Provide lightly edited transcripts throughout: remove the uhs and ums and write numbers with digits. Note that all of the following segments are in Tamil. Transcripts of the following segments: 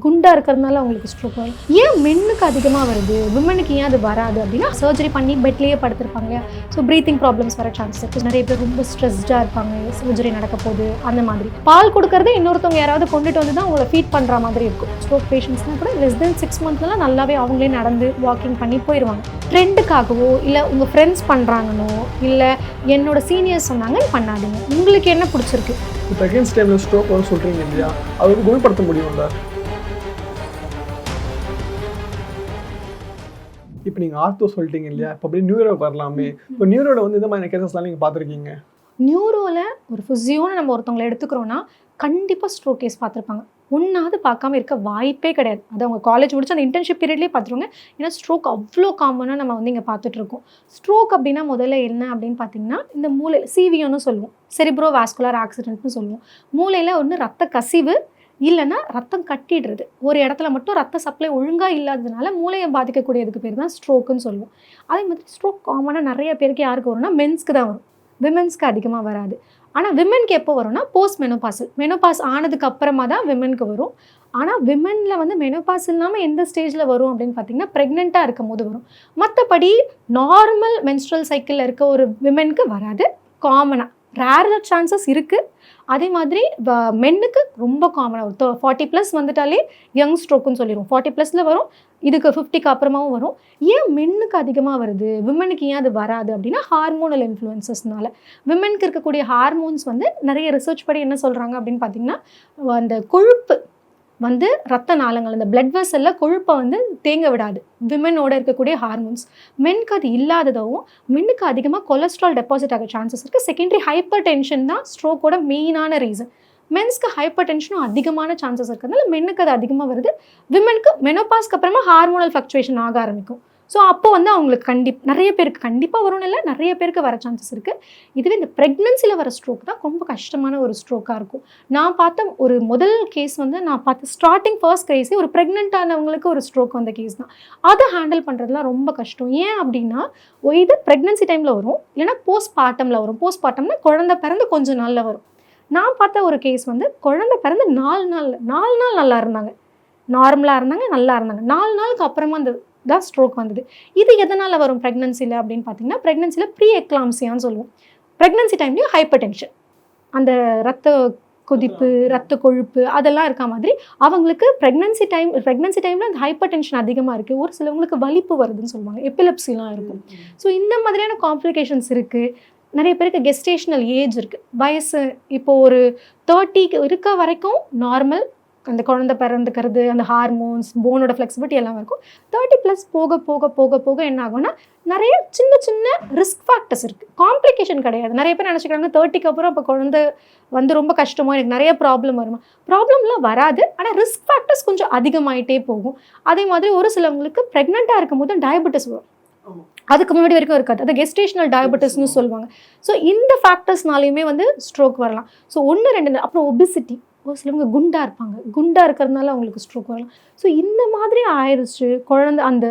குண்டாக இருக்கிறதுனால அவங்களுக்கு ஸ்ட்ரோக் வரும். ஏன் மென்னுக்கு அதிகமாக வருது, விமனுக்கு ஏன் அது வராது அப்படின்னா, சர்ஜரி பண்ணி பெட்லேயே படுத்திருப்பாங்க இல்லையா, ஸோ ப்ரீத்திங் ப்ராப்ளம்ஸ் வர சான்ஸ் இருக்குது. நிறைய பேர் ரொம்ப ஸ்ட்ரெஸ்டாக இருப்பாங்க, சர்ஜரி நடக்க போகுது அந்த மாதிரி. பால் கொடுக்கறது இன்னொருத்தவங்க யாராவது கொண்டுட்டு வந்து தான் அவங்கள ஃபீட் பண்ணுற மாதிரி இருக்கும். ஸ்ட்ரோக் பேஷண்ட்ஸ்னால் கூட லெஸ் தென் 6 மந்த்லாம் நல்லாவே அவங்களே நடந்து வாக்கிங் பண்ணி போயிடுவாங்க. ட்ரெண்டுக்காகவோ இல்லை உங்கள் ஃப்ரெண்ட்ஸ் பண்ணுறாங்கன்னோ இல்லை என்னோட சீனியர்ஸ் சொன்னாங்க பண்ணாதீங்க, உங்களுக்கு என்ன பிடிச்சிருக்கு. ப்ரெக்னன்சி டைமில் ஸ்ட்ரோக் வரும் சொல்கிறீங்க இல்லையா, அது குணப்படுத்த முடியும்ல? இப்போ நீங்கள் ஆர்த்தோ சொல்லிட்டீங்க இல்லையா, இப்போ அப்படியே நியூரோ வரலாமே. இப்போ நியூரோவில் வந்து இந்த மாதிரி கேசஸ்லாம் நீங்கள் பார்த்துருக்கீங்க? நியூரோவில் ஒரு ஃபிசியோன்னு நம்ம ஒருத்தவங்களை எடுத்துக்கிறோன்னா கண்டிப்பாக ஸ்ட்ரோக் கேஸ் பார்த்துருப்பாங்க. ஒன்றாவது பார்க்காம இருக்க வாய்ப்பே கிடையாது. அது அவங்க காலேஜ் முடிச்சு அந்த இன்டர்ன்ஷிப் பீரியட்லேயே பார்த்துருவாங்க. ஏன்னா ஸ்ட்ரோக் அவ்வளோ காமனாக நம்ம வந்து இங்கே பார்த்துட்ருக்கோம். ஸ்ட்ரோக் அப்படின்னா முதல்ல என்ன அப்படின்னு பார்த்தீங்கன்னா, இந்த மூளை சிவியோன்னு சொல்லுவோம், செரிப்ரோ வாஸ்குலர் ஆக்சிடென்ட்னு சொல்லுவோம். மூளையில் ஒன்று ரத்த கசிவு இல்லைன்னா ரத்தம் கட்டிடுறது, ஒரு இடத்துல மட்டும் ரத்த சப்ளை ஒழுங்காக இல்லாததுனால மூளையை பாதிக்கக்கூடியதுக்கு பேர் தான் ஸ்ட்ரோக்குன்னு சொல்லுவோம். அதே மாதிரி ஸ்ட்ரோக் காமனாக நிறைய பேருக்கு யாருக்கு வரும்னா மென்ஸ்க்கு தான் வரும், விமென்ஸ்க்கு அதிகமாக வராது. ஆனால் விமென்க்கு எப்போ வரும்னா போஸ்ட் மெனோபாஸ் ஆனதுக்கு அப்புறமா தான் விமென்க்கு வரும். ஆனால் விமெனில் வந்து மெனோபாஸ் இல்லாமல் எந்த ஸ்டேஜில் வரும் அப்படின்னு பார்த்தீங்கன்னா ப்ரெக்னெண்ட்டாக இருக்கும் போது வரும். மற்றபடி நார்மல் மென்ஸ்ட்ரல் சைக்கிளில் இருக்க ஒரு விமென்க்கு வராது. காமனாக ரேர் சான்சஸ் இருக்குது. அதே மாதிரி மென்னுக்கு ரொம்ப காமனாக வரும். 40+ வந்துட்டாலே யங் ஸ்ட்ரோக்குன்னு சொல்லிடுவோம். 40+ல வரும், இதுக்கு 50க்கு அப்புறமாவும் வரும். ஏன் மென்னுக்கு அதிகமாக வருது, விமனுக்கு ஏன் அது வராது அப்படின்னா ஹார்மோனல் இன்ஃப்ளூயன்சஸ்னால. விமனுக்கு இருக்கக்கூடிய ஹார்மோன்ஸ் வந்து நிறைய ரிசர்ச் படி என்ன சொல்கிறாங்க அப்படின்னு பார்த்தீங்கன்னா, அந்த கொழுப்பு வந்து ரத்த நாளங்கள், அந்த பிளட் வெசலில் கொழுப்பை வந்து தேங்க விடாது விமனோட இருக்கக்கூடிய ஹார்மோன்ஸ். மென்க்கு அது இல்லாததாகவும் மென்னுக்கு அதிகமாக கொலஸ்ட்ரால் டெபாசிட் ஆக சான்சஸ் இருக்குது. செகண்டரி ஹைப்பர் டென்ஷன் தான் ஸ்ட்ரோக்கோட மெயினான ரீசன். மென்ஸ்க்கு ஹைப்பர் டென்ஷனும் அதிகமான சான்சஸ் இருக்கிறதுனால மென்னுக்கு அது அதிகமாக வருது. விமனுக்கு மெனோபாஸ்க்கு அப்புறமா ஹார்மோனல் ஃப்ளக்சுவேஷன் ஆக ஆரம்பிக்கும். ஸோ அப்போ வந்து அவங்களுக்கு நிறைய பேருக்கு கண்டிப்பாக வரும்னு இல்லை, நிறைய பேருக்கு வர சான்சஸ் இருக்குது. இதுவே இந்த ப்ரெக்னன்சியில் வர ஸ்ட்ரோக் தான் ரொம்ப கஷ்டமான ஒரு ஸ்ட்ரோக்காக இருக்கும். நான் பார்த்த ஒரு முதல் கேஸ் வந்து ஸ்டார்டிங் ஃபர்ஸ்ட் கேஸே ஒரு ப்ரெக்னென்ட் ஆனவங்களுக்கு ஒரு ஸ்ட்ரோக் வந்த கேஸ் தான். அதை ஹேண்டில் பண்ணுறதுலாம் ரொம்ப கஷ்டம். ஏன் அப்படின்னா, இது ப்ரெக்னன்சி டைமில் வரும், இல்லைனா போஸ்ட் பார்ட்டமில் வரும். போஸ்ட் பார்ட்டம்னா குழந்தை பிறந்து கொஞ்சம் நாளில் வரும். நான் பார்த்த ஒரு கேஸ் வந்து குழந்தை பிறந்து 4 நாள் நல்லா இருந்தாங்க, நார்மலாக இருந்தாங்க, நல்லா இருந்தாங்க. 4 நாளுக்கு அப்புறமா அந்த தான் ஸ்ட்ரோக் வந்தது. இது எதனால் வரும் ப்ரெக்னன்சியில் அப்படின்னு பார்த்தீங்கன்னா, ப்ரெக்னன்சியில் ப்ரீ எக்லாம்சியான்னு சொல்லுவோம். ப்ரெக்னன்சி டைம்லேயும் ஹைப்பர் டென்ஷன், அந்த ரத்த கொதிப்பு, ரத்த கொழுப்பு அதெல்லாம் இருக்க மாதிரி அவங்களுக்கு ப்ரெக்னன்சி டைமில் அந்த ஹைப்பர் டென்ஷன் அதிகமாக இருக்குது. ஒரு சிலவங்களுக்கு வலிப்பு வருதுன்னு சொல்லுவாங்க, எபிலெப்சிலாம் இருக்கும். ஸோ இந்த மாதிரியான காம்ப்ளிகேஷன்ஸ் இருக்குது. நிறைய பேருக்கு கெஸ்டேஷனல் ஏஜ் இருக்குது, வயசு இப்போது ஒரு 30 இருக்க வரைக்கும் நார்மல், அந்த குழந்தை பிறந்துக்கிறது, அந்த ஹார்மோன்ஸ், போனோட ஃப்ளெக்சிபிலிட்டி எல்லாம் இருக்கும். 30+ போக போக போக போக என்ன ஆகும்னா நிறைய சின்ன சின்ன ரிஸ்க் ஃபேக்டர்ஸ் இருக்குது. காம்ப்ளிகேஷன் கிடையாது. நிறைய பேர் நினச்சிக்கிறாங்க 30க்கு அப்புறம் இப்போ குழந்தை வந்து ரொம்ப கஷ்டமோ, எனக்கு நிறைய ப்ராப்ளம் வருமா. ப்ராப்ளம்லாம் வராது, ஆனால் ரிஸ்க் ஃபேக்டர்ஸ் கொஞ்சம் அதிகமாகிட்டே போகும். அதே மாதிரி ஒரு சிலவங்களுக்கு ப்ரெக்னெண்ட்டாக இருக்கும் போது டயபெட்டிஸ் வரும், அதுக்கு முன்னாடி வரைக்கும் இருக்காது. அது கெஸ்டேஷனல் டயபெட்டிஸ்னு சொல்லுவாங்க. ஸோ இந்த ஃபேக்டர்ஸ்னாலையுமே வந்து ஸ்ட்ரோக் வரலாம். ஸோ 1 2 அப்புறம் ஒபிசிட்டி, ஒரு சிலவங்க குண்டாக இருப்பாங்க, குண்டாக இருக்கிறதுனால அவங்களுக்கு ஸ்ட்ரோக் வரலாம். ஸோ இந்த மாதிரி ஆயிடுச்சு. குழந்தை அந்த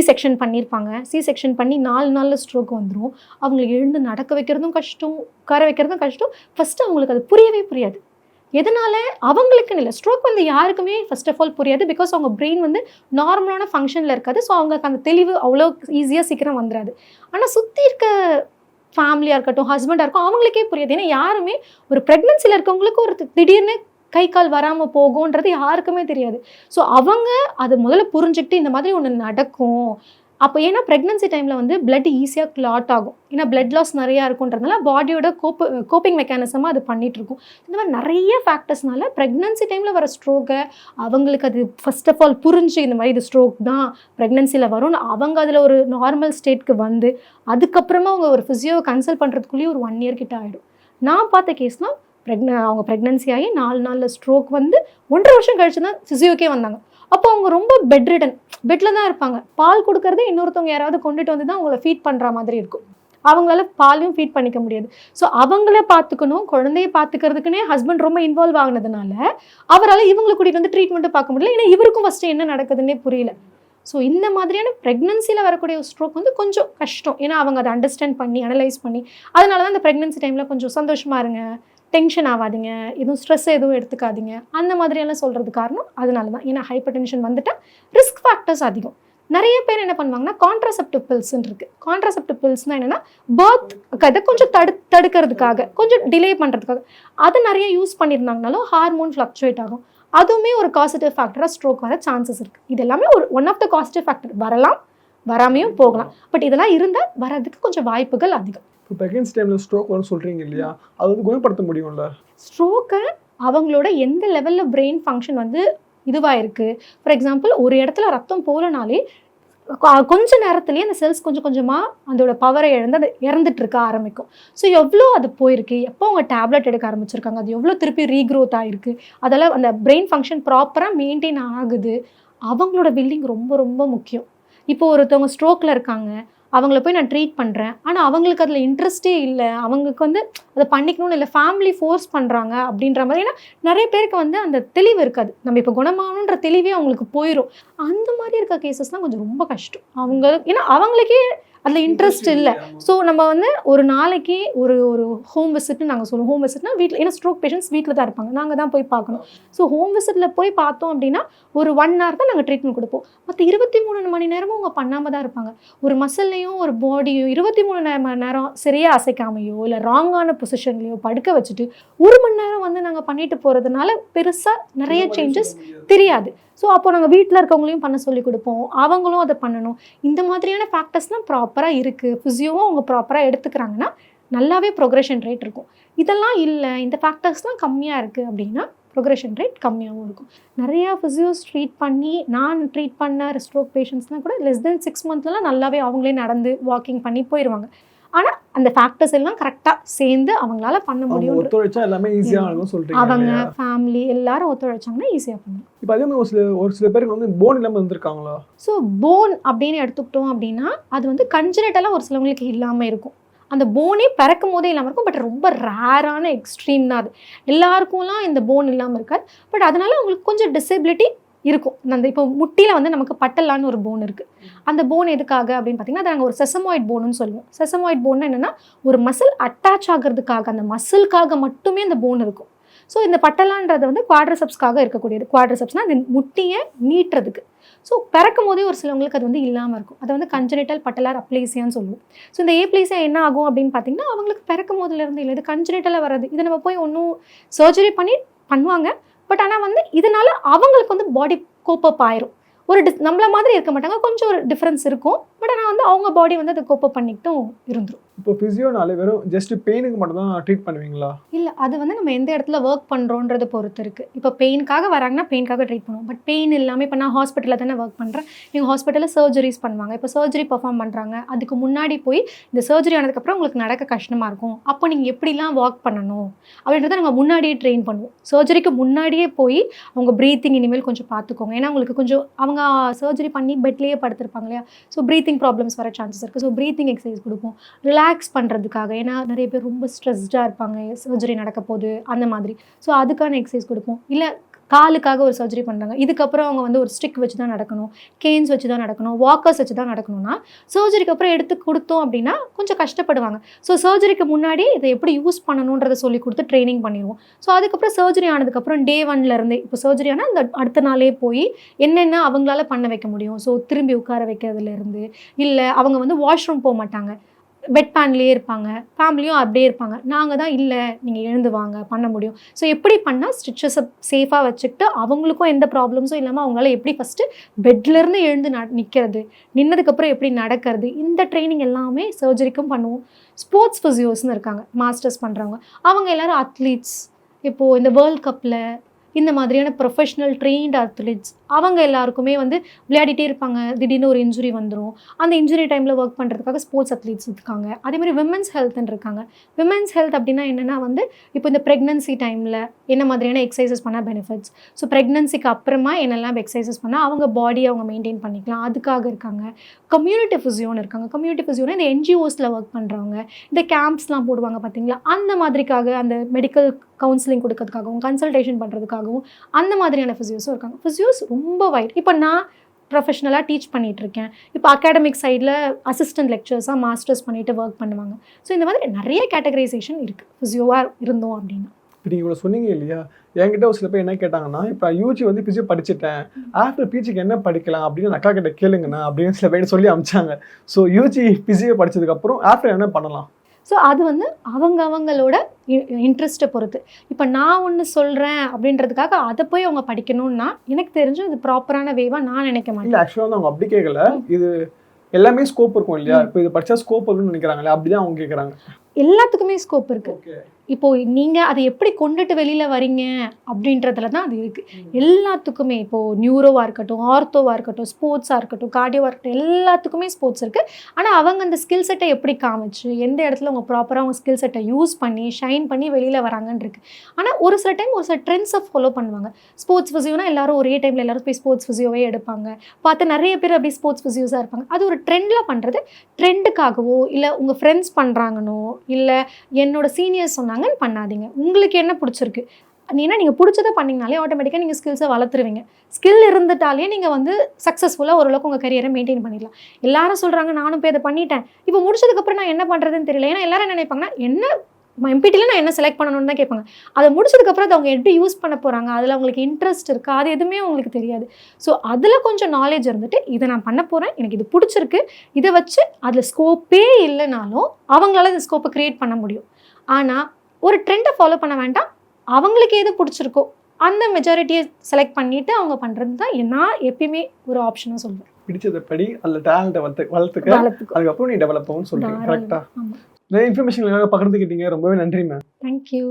செக்ஷன் பண்ணியிருப்பாங்க, செக்ஷன் பண்ணி 4 நாளில் ஸ்ட்ரோக் வந்துடும். அவங்களுக்கு எழுந்து நடக்க வைக்கிறதும் கஷ்டம், உட்கார வைக்கிறதும் கஷ்டம். ஃபஸ்ட்டு அவங்களுக்கு அது புரியவே புரியாது. எதனால் அவங்களுக்குன்னு இல்லை, ஸ்ட்ரோக் வந்து யாருக்குமே ஃபர்ஸ்ட் ஆஃப் ஆல் புரியாது. பிகாஸ் அவங்க பிரெயின் வந்து நார்மலான ஃபங்க்ஷனில் இருக்காது. ஸோ அவங்களுக்கு அந்த தெளிவு அவ்வளோ ஈஸியாக சீக்கிரம் வந்துடாது. ஆனால் சுற்றி இருக்க ஃபேமிலியாக இருக்கட்டும், ஹஸ்பண்டாக இருக்கும், அவங்களுக்கே புரியாது. ஏன்னா யாருமே ஒரு ப்ரெக்னன்சியில் இருக்கவங்களுக்கு ஒரு திடீர்னு கை கால் வராமல் போகும்ன்றது யாருக்குமே தெரியாது. ஸோ அவங்க அதை முதல்ல புரிஞ்சுக்கிட்டு இந்த மாதிரி ஒன்று நடக்கும். அப்போ ஏன்னா ப்ரெக்னன்சி டைமில் வந்து பிளட் ஈஸியாக கிளாட் ஆகும், ஏன்னா பிளட் லாஸ் நிறையா இருக்குன்றதுனால பாடியோட கோப்பிங் மெக்கானிசமாக அது பண்ணிகிட்ருக்கும். இந்த மாதிரி நிறைய ஃபேக்டர்ஸ்னால ப்ரெக்னன்சி டைமில் வர ஸ்ட்ரோக்கை அவங்களுக்கு அது ஃபர்ஸ்ட் ஆஃப் ஆல் புரிஞ்சு இந்த மாதிரி இது ஸ்ட்ரோக் தான் ப்ரெக்னன்சியில் வரும்னு அவங்க அதில் ஒரு நார்மல் ஸ்டேட்க்கு வந்து அதுக்கப்புறமா அவங்க ஒரு ஃபிசியோவை கன்சல்ட் பண்ணுறதுக்குள்ளேயே ஒரு 1 இயர் கிட்ட ஆகிடும். நான் பார்த்த கேஸ்னால் அவங்க ப்ரெக்னன்சி ஆகி 4 நாளில் ஸ்ட்ரோக் வந்து 1.5 வருஷம் கழிச்சு தான் ஃபிசியோக்கே வந்தாங்க. அப்போ அவங்க ரொம்ப பெட்டில் தான் இருப்பாங்க. பால் கொடுக்கறதே இன்னொருத்தவங்க யாராவது கொண்டுட்டு வந்து தான் அவங்கள ஃபீட் பண்ணுற மாதிரி இருக்கும். அவங்களால பாலையும் ஃபீட் பண்ணிக்க முடியாது. ஸோ அவங்கள பார்த்துக்கணும், குழந்தைய பார்த்துக்கிறதுக்குன்னே ஹஸ்பண்ட் ரொம்ப இன்வால்வ் ஆகினதுனால அவரால் இவங்களை கூட்டிகிட்டு வந்து ட்ரீட்மெண்ட்டு பார்க்க முடியல. ஏன்னா இவருக்கும் ஃபஸ்ட்டு என்ன நடக்குதுன்னே புரியல. ஸோ இந்த மாதிரியான ப்ரெக்னன்சியில் வரக்கூடிய ஸ்ட்ரோக் வந்து கொஞ்சம் கஷ்டம். ஏன்னா அவங்க அதை அண்டர்ஸ்டாண்ட் பண்ணி அனலைஸ் பண்ணி, அதனால தான் இந்த ப்ரெக்னன்சி டைமில் கொஞ்சம் சந்தோஷமாக இருங்க, டென்ஷன் ஆகாதீங்க, எதுவும் ஸ்ட்ரெஸ் எதுவும் எடுத்துக்காதீங்க, அந்த மாதிரியெல்லாம் சொல்கிறது காரணம் அதனால தான். ஏன்னா ஹைப்பர் டென்ஷன் வந்துட்டால் ரிஸ்க் ஃபேக்டர்ஸ் அதிகம். நிறைய பேர் என்ன பண்ணுவாங்கன்னா கான்ட்ராசெப்டிவ் பில்ஸ்ன்னு இருக்குது. கான்ட்ராசெப்டிவ் பில்ஸ்னால் என்னென்னா பர்த் அதை கொஞ்சம் தடுக்கிறதுக்காக, கொஞ்சம் டிலே பண்ணுறதுக்காக அது நிறைய யூஸ் பண்ணியிருந்தாங்கனாலும் ஹார்மோன் ஃப்ளக்சுவேட் ஆகும். அதுவுமே ஒரு காசிட்டிவ் ஃபேக்டராக ஸ்ட்ரோக் வர சான்சஸ் இருக்குது. இது எல்லாமே ஒரு one of the causative factor. வரலாம், வராமையும் போகலாம். பட் இதெல்லாம் இருந்தால் வரதுக்கு கொஞ்சம் வாய்ப்புகள் அதிகம். இப்போ ப்ரெக்னன்சி டைமில் ஸ்ட்ரோக் வரும்னு சொல்கிறீங்க இல்லையா, அது வந்து குணப்படுத்த முடியும்ல? ஸ்ட்ரோக்கை அவங்களோட எந்த லெவலில் பிரெயின் ஃபங்க்ஷன் வந்து இதுவாக இருக்குது, ஃபார் எக்ஸாம்பிள் ஒரு இடத்துல ரத்தம் போகலனாலே கொஞ்ச நேரத்துலேயே அந்த செல்ஸ் கொஞ்சம் கொஞ்சமாக அதோட பவரை இழந்து அது இறந்துட்டு இருக்க ஆரம்பிக்கும். ஸோ எவ்வளோ அது போயிருக்கு, எப்போ அவங்க டேப்லெட் எடுக்க ஆரம்பிச்சிருக்காங்க, அது எவ்வளோ திருப்பி ரீக்ரோத் ஆகிருக்கு, அதெல்லாம் அந்த பிரெயின் ஃபங்க்ஷன் ப்ராப்பராக மெயின்டைன் ஆகுது. அவங்களோட பில்டிங் ரொம்ப ரொம்ப முக்கியம். இப்போ ஒருத்தவங்க ஸ்ட்ரோக்கில் இருக்காங்க, அவங்கள போய் நான் ட்ரீட் பண்ணுறேன், ஆனால் அவங்களுக்கு அதில் இன்ட்ரெஸ்டே இல்லை, அவங்களுக்கு வந்து அதை பண்ணிக்கணும்னு இல்லை, ஃபேமிலி ஃபோர்ஸ் பண்ணுறாங்க அப்படின்ற மாதிரி. ஏன்னா நிறைய பேருக்கு வந்து அந்த தெளிவு இருக்காது, நம்ம இப்போ குணமாகணுன்ற தெளிவே அவங்களுக்கு போயிடும். அந்த மாதிரி இருக்க கேசஸ்லாம் கொஞ்சம் ரொம்ப கஷ்டம். அவங்க ஏன்னா அவங்களுக்கே அதில் இன்ட்ரெஸ்ட் இல்லை. ஸோ நம்ம வந்து ஒரு நாளைக்கு ஒரு ஒரு ஹோம் விசிட்னு நாங்கள் சொல்லுவோம். ஹோம் விசிட்னா வீட்டில், ஏன்னா ஸ்ட்ரோக் பேஷண்ட்ஸ் வீட்டில் தான் இருப்பாங்க, நாங்கள் தான் போய் பார்க்கணும். ஸோ ஹோம் விசிட்டில் போய் பார்த்தோம் அப்படின்னா ஒரு 1 hour தான் நாங்கள் ட்ரீட்மெண்ட் கொடுப்போம். மற்ற 23 மணி நேரமும் அவங்க பண்ணாமல் தான் இருப்பாங்க. ஒரு மசில்லையும் ஒரு பாடியும் 23 மணி நேரம் சரியாக அசைக்காமையோ இல்லை ராங்கான பொசிஷன்லையோ படுக்க வச்சுட்டு 1 மணி நேரம் வந்து நாங்கள் பண்ணிட்டு போகிறதுனால பெருசாக நிறைய சேஞ்சஸ் தெரியாது. ஸோ அப்போ நாங்கள் வீட்டில் இருக்கவங்களையும் பண்ண சொல்லி கொடுப்போம், அவங்களும் அதை பண்ணணும். இந்த மாதிரியான ஃபேக்டர்ஸ்லாம் ப்ராப்பராக இருக்குது, ஃபிசியோவும் அவங்க ப்ராப்பராக எடுத்துக்கிறாங்கன்னா நல்லாவே ப்ரோக்ரெஷன் ரேட் இருக்கும். இதெல்லாம் இல்லை, இந்த ஃபேக்டர்ஸ்லாம் கம்மியாக இருக்குது அப்படின்னா ப்ரோக்ரெஷன் ரேட் கம்மியாகவும் இருக்கும். நிறையா ஃபிசியோஸ் ட்ரீட் பண்ணி, நான் ட்ரீட் பண்ண ஸ்ட்ரோக் பேஷண்ட்ஸ்லாம் கூட less than 6 monthsலாம் நல்லாவே அவங்களே நடந்து வாக்கிங் பண்ணி போயிடுவாங்க. ஆனால் அந்த ஃபேக்டர்ஸ் எல்லாம் கரெக்டாக சேர்ந்து அவங்களால பண்ண முடியும். ஒத்துழைச்சா எல்லாமே ஈஸியாக இருக்கும் சொல்கிறீங்க. அவங்க ஃபேமிலி எல்லாரும் ஒத்துழைச்சாங்கன்னா ஈஸியாக பண்ணலாம். இப்போ அதே மாதிரி ஒரு சில பேருக்கு வந்து போன் இல்லாமல் இருந்திருக்காங்களா? ஸோ போன் அப்படின்னு எடுத்துக்கிட்டோம் அப்படின்னா அது வந்து கன்ஜெனிட்டலாக ஒரு சிலவங்களுக்கு இல்லாமல் இருக்கும். அந்த போனே பிறக்கும் போதே இல்லாமல் இருக்கும். பட் ரொம்ப ரேரான எக்ஸ்ட்ரீம் தான் அது. எல்லாருக்கும்லாம் இந்த போன் இல்லாமல் இருக்காது. பட் அதனால அவங்களுக்கு கொஞ்சம் டிசபிலிட்டி இருக்கும். அந்த இப்போ முட்டியில் வந்து நமக்கு பட்டலான்னு ஒரு போன் இருக்குது. அந்த போன் எதுக்காக அப்படின்னு பார்த்தீங்கன்னா அதை நாங்கள் ஒரு செசமாய்ட் போனுன்னு சொல்லுவோம். செசமாய்ட் போன் என்னென்னா ஒரு மசில் அட்டாச் ஆகிறதுக்காக, அந்த மசிலுக்காக மட்டுமே அந்த போன் இருக்கும். ஸோ இந்த பட்டலான்றது வந்து குவாட்ரிசெப்ஸ்க்காக இருக்கக்கூடியது. குவாட்ரிசெப்ஸ்னால் அந்த முட்டியை நீட்டுறதுக்கு. ஸோ பிறக்கும் போதே ஒரு சிலவங்களுக்கு அது வந்து இல்லாமல் இருக்கும். அதை வந்து கன்ஜெனிட்டல் பட்டலார் அப்ளேசியான்னு சொல்லுவோம். ஸோ இந்த ஏப்ளேசியா என்ன ஆகும் அப்படின்னு பார்த்தீங்கன்னா அவங்களுக்கு பிறக்கும் போதுலேருந்து இல்லை, இது கன்ஜெனிட்டலாக வர்றது. இதை நம்ம போய் ஒன்றும் சர்ஜரி பண்ணி பண்ணுவாங்க. பட் ஆனால் வந்து இதனால அவங்களுக்கு வந்து பாடி கோப்பப் ஆயிரும். ஒரு நம்மள மாதிரி இருக்க மாட்டாங்க, கொஞ்சம் ஒரு டிஃப்ரென்ஸ் இருக்கும். பட் ஆனால் வந்து அவங்க பாடி வந்து அதை கோப்பப் பண்ணிக்கிட்டும் இருந்துடும். இப்போ ஃபிசியோனாலே வெறும் ஜஸ்ட் பெயினுக்கு மட்டும் தான் ட்ரீட் பண்ணுவீங்களா? இல்லை, அது வந்து நம்ம எந்த இடத்துல ஒர்க் பண்ணுறோன்றதை பொறுத்து இருக்குது. இப்போ பெயினுக்காக வராங்கன்னா பெயினுக்காக ட்ரீட் பண்ணுவோம். பட் பெயின் இல்லாமல் இப்போ நான் ஹாஸ்பிட்டலில் தானே ஒர்க் பண்ணுறேன். எங்கள் ஹாஸ்பிட்டலில் சர்ஜரிஸ் பண்ணுவாங்க. இப்போ சர்ஜரி பர்ஃபார்ம் பண்ணுறாங்க, அதுக்கு முன்னாடி போய் இந்த சர்ஜரி ஆனதுக்கப்புறம் உங்களுக்கு நடக்க கஷ்டமாக இருக்கும், அப்போ நீங்கள் எப்படிலாம் வாக் பண்ணணும் அப்படின்றத நாங்கள் முன்னாடியே ட்ரெயின் பண்ணுவோம். சர்ஜரிக்கு முன்னாடியே போய் அவங்க ப்ரீத்திங் இனிமேல் கொஞ்சம் பார்த்துக்கோங்க. ஏன்னா உங்களுக்கு கொஞ்சம் அவங்க சர்ஜரி பண்ணி பெட்லேயே படுத்திருப்பாங்க இல்லையா, ஸோ ப்ரீத்திங் ப்ராப்ளம்ஸ் வர சான்சஸ் இருக்குது. ஸோ ப்ரீத்திங் எக்ஸசைஸ் கொடுப்போம் ரிலாக்ஸ் பண்ணுறதுக்காக. ஏன்னா நிறைய பேர் ரொம்ப ஸ்ட்ரெஸ்டாக இருப்பாங்க சர்ஜரி நடக்க போது அந்த மாதிரி. ஸோ அதுக்கான எக்ஸசைஸ் கொடுப்போம். இல்லை காலுக்காக ஒரு சர்ஜரி பண்ணுறாங்க, இதுக்கப்புறம் அவங்க வந்து ஒரு ஸ்டிக் வச்சு தான் நடக்கணும், கேன்ஸ் வச்சு தான் நடக்கணும், வாக்கர்ஸ் வச்சு தான் நடக்கணும்னா சர்ஜரிக்கு அப்புறம் எடுத்து கொடுத்தோம் அப்படின்னா கொஞ்சம் கஷ்டப்படுவாங்க. ஸோ சர்ஜரிக்கு முன்னாடி இதை எப்படி யூஸ் பண்ணணுன்றதை சொல்லி கொடுத்து ட்ரைனிங் பண்ணிடுவோம். ஸோ அதுக்கப்புறம் சர்ஜரி ஆனதுக்கப்புறம் டே 1லேருந்தே, இப்போ சர்ஜரி ஆனால் அந்த அடுத்த நாளே போய் என்னென்ன அவங்களால பண்ண வைக்க முடியும். ஸோ திரும்பி உட்கார வைக்கிறதுலேருந்து, இல்லை அவங்க வந்து வாஷ்ரூம் போக மாட்டாங்க, பெட் பேன்லேயே இருப்பாங்க, ஃபேமிலியும் அப்படியே இருப்பாங்க, நாங்கள் தான் இல்லை நீங்கள் எழுந்து வாங்க பண்ண முடியும். ஸோ எப்படி பண்ணால் ஸ்டிச்சஸை சேஃபாக வச்சுக்கிட்டு அவங்களுக்கும் எந்த ப்ராப்ளம்ஸும் இல்லாமல் அவங்களால எப்படி ஃபஸ்ட்டு பெட்லேருந்து எழுந்து நிற்கிறது, நின்னதுக்கப்புறம் எப்படி நடக்கிறது, இந்த ட்ரைனிங் எல்லாமே சர்ஜரிக்கும் பண்ணுவோம். ஸ்போர்ட்ஸ் ஃபிசியோஸ்னு இருக்காங்க, மாஸ்டர்ஸ் பண்ணுறவங்க, அவங்க எல்லோரும் அத்லீட்ஸ். இப்போது இந்த வேர்ல்ட் கப்பில் இந்த மாதிரியான ப்ரொஃபஷ்னல் ட்ரெயின்ட் அத்லீட்ஸ் அவங்க எல்லாருக்குமே வந்து விளையாடிட்டே இருப்பாங்க, திடீர்னு ஒரு இன்ஜுரி வந்துடும். அந்த இன்ஜுரி டைமில் ஒர்க் பண்ணுறதுக்காக ஸ்போர்ட்ஸ் அத்லீட்ஸ் இருக்காங்க. அதேமாதிரி விமென்ஸ் ஹெல்த்ன்னு இருக்காங்க. விமென்ஸ் ஹெல்த் அப்படின்னா என்னென்னா வந்து இப்போ இந்த ப்ரெக்னன்சி டைமில் என்ன மாதிரியான எக்ஸசைசஸ் பண்ணால் பெனிஃபிட்ஸ், ஸோ ப்ரெக்னன்சிக்கு அப்புறமா என்னெல்லாம் எக்ஸசைசஸ் பண்ணால் அவங்க பாடியை அவங்க மெயின்டைன் பண்ணிக்கலாம், அதுக்காக இருக்காங்க. கம்யூனிட்டி ஃபிசியோன்னு இருக்காங்க. கம்யூனிட்டி ஃபிசியோனா இந்த என்ஜிஓஸில் ஒர்க் பண்ணுறவங்க, இந்த கேம்ப்ஸ்லாம் போடுவாங்க பார்த்தீங்களா, அந்த மாதிரிக்காக அந்த மெடிக்கல் கவுன்சிலிங் கொடுக்கறதுக்காகவும் கன்சல்டேஷன் பண்ணுறதுக்காகவும் அந்த மாதிரியான ஃபிசியோஸும் இருக்காங்க. ஃபிசியோஸ் ரொம்ப வைட். இப்போ நான் ப்ரொஃபஷ்னலாக டீச் பண்ணிகிட்ருக்கேன். இப்போ அகாடமிக் சைடில் அசிஸ்டன்ட் லெக்சர்ஸாக மாஸ்டர்ஸ் பண்ணிவிட்டு ஒர்க் பண்ணுவாங்க. ஸோ இந்த மாதிரி நிறைய கேட்டகரைசேஷன் இருக்குது ஃபிசியோவாக இருந்தோம் அப்படின்னா. இப்போ நீங்கள் இவ்வளோ சொன்னீங்க இல்லையா, என்கிட்ட ஒரு சில பேர் என்ன கேட்டாங்கன்னா, இப்போ யூஜி வந்து பிஜி படிச்சுட்டேன், ஆஃப்டர் பிஜிக்கு என்ன படிக்கலாம் அப்படின்னு அக்கா கிட்ட கேளுங்கண்ணா அப்படின்னு சில பேர் சொல்லி அமிச்சாங்க. ஸோ யூஜி பிஜியை படிச்சதுக்கப்புறம் ஆஃப்டர் என்ன பண்ணலாம்? ஸோ அது வந்து அவங்களோட இன்ட்ரெஸ்ட்டை பொறுத்து. இப்போ நான் ஒன்று சொல்கிறேன் அப்படின்றதுக்காக அதை போய் அவங்க படிக்கணும்னா எனக்கு தெரிஞ்சு இது ப்ராப்பரான வேவாக நான் நினைக்க மாட்டேன். இல்லை ஆக்சுவலாக வந்து அவங்க அப்படி கேட்கல, இது எல்லாமே ஸ்கோப் இருக்கும் இல்லையா, இப்போ இது படித்தா ஸ்கோப் இருக்குன்னு நினைக்கிறாங்களே, அப்படிதான் அவங்க கேட்குறாங்க. எல்லாத்துக்குமே ஸ்கோப் இருக்குது. ஓகே, இப்போ நீங்கள் அதை எப்படி கொண்டுட்டு வெளியில் வரீங்க அப்படின்றதுல தான் அது இருக்குது. எல்லாத்துக்குமே இப்போது நியூரோவாக இருக்கட்டும், ஆர்த்தோவாக இருக்கட்டும், ஸ்போர்ட்ஸாக இருக்கட்டும், கார்டியோவாக இருக்கட்டும், எல்லாத்துக்குமே ஸ்போர்ட்ஸ் இருக்குது. ஆனால் அவங்க அந்த ஸ்கில் செட்டை எப்படி காமிச்சு எந்த இடத்துல அவங்க ப்ராப்பராக அவங்க ஸ்கில் செட்டை யூஸ் பண்ணி ஷைன் பண்ணி வெளியில் வராங்கன்னு இருக்குது. ஆனால் ஒரு சில டைம் ஒரு சில ட்ரெண்ட்ஸை ஃபாலோ பண்ணுவாங்க. ஸ்போர்ட்ஸ் ஃபிசியோனா எல்லாரும் ஒரே டைமில் எல்லாரும் போய் ஸ்போர்ட்ஸ் ஃபிசியோவே எடுப்பாங்க. பார்த்து நிறைய பேர் அப்படி ஸ்போர்ட்ஸ் ஃபிசியோஸாக இருப்பாங்க. அது ஒரு ட்ரெண்டில் பண்ணுறது, ட்ரெண்டுக்காகவோ இல்லை உங்கள் ஃப்ரெண்ட்ஸ் பண்ணுறாங்கன்னோ இல்லை என்னோட சீனியர்ஸ் சொன்னாங்கன்னு பண்ணாதீங்க. உங்களுக்கு என்ன பிடிச்சிருக்கு, ஏன்னா நீங்கள் பிடிச்சதை பண்ணிங்கனாலே ஆட்டோமேட்டிக்காக நீங்கள் ஸ்கில்ஸை வளர்த்துருவீங்க. ஸ்கில் இருந்துட்டாலே நீங்கள் வந்து சக்ஸஸ்ஃபுல்லாக ஓரளவுக்கு உங்கள் கரியரை மெயின்டைன் பண்ணிடலாம். எல்லாரும் சொல்கிறாங்க நானும் போய் அதை பண்ணிட்டேன், இப்போ முடிச்சதுக்கப்புறம் நான் என்ன பண்ணுறதுன்னு தெரியல. ஏன்னா எல்லாரும் என்ன நினைப்பாங்கன்னா, என்ன எம்பிடியில் நான் என்ன செலக்ட் பண்ணணும்னு தான் கேட்பாங்க. அதை முடிச்சதுக்கப்புறம் அதை அவங்க எப்படி யூஸ் பண்ண போகிறாங்க, அதில் அவங்களுக்கு இன்ட்ரெஸ்ட் இருக்கா, அது எதுவுமே அவங்களுக்கு தெரியாது. ஸோ அதில் கொஞ்சம் நாலேஜ் இருந்துட்டு இதை நான் பண்ண போகிறேன், எனக்கு இது பிடிச்சிருக்கு, இதை வச்சு அதில் ஸ்கோப்பே இல்லைனாலும் அவங்களால இந்த ஸ்கோப்பை க்ரியேட் பண்ண முடியும். ஆனால் ஒரு ட்ரெண்டை ஃபாலோ பண்ண வேண்டாம், அவங்களுக்கு எது பிடிச்சிருக்கோ அந்த மெஜாரிட்டியை செலக்ட் பண்ணிவிட்டு அவங்க பண்ணுறது தான் நான் எப்பயுமே ஒரு ஆப்ஷனாக சொல்லுவேன். பிடிச்சதை படி, அதில் டேலண்ட்டை வளர்த்துக்க, அதுக்கப்புறம் நீ டெவலப் ஆகும்னு சொல்கிறீங்க. கரெக்டாக நிறைய இன்ஃபர்மேஷன் பகிர்ந்துக்கிட்டீங்க. ரொம்பவே நன்றி மேம். தேங்க்யூ.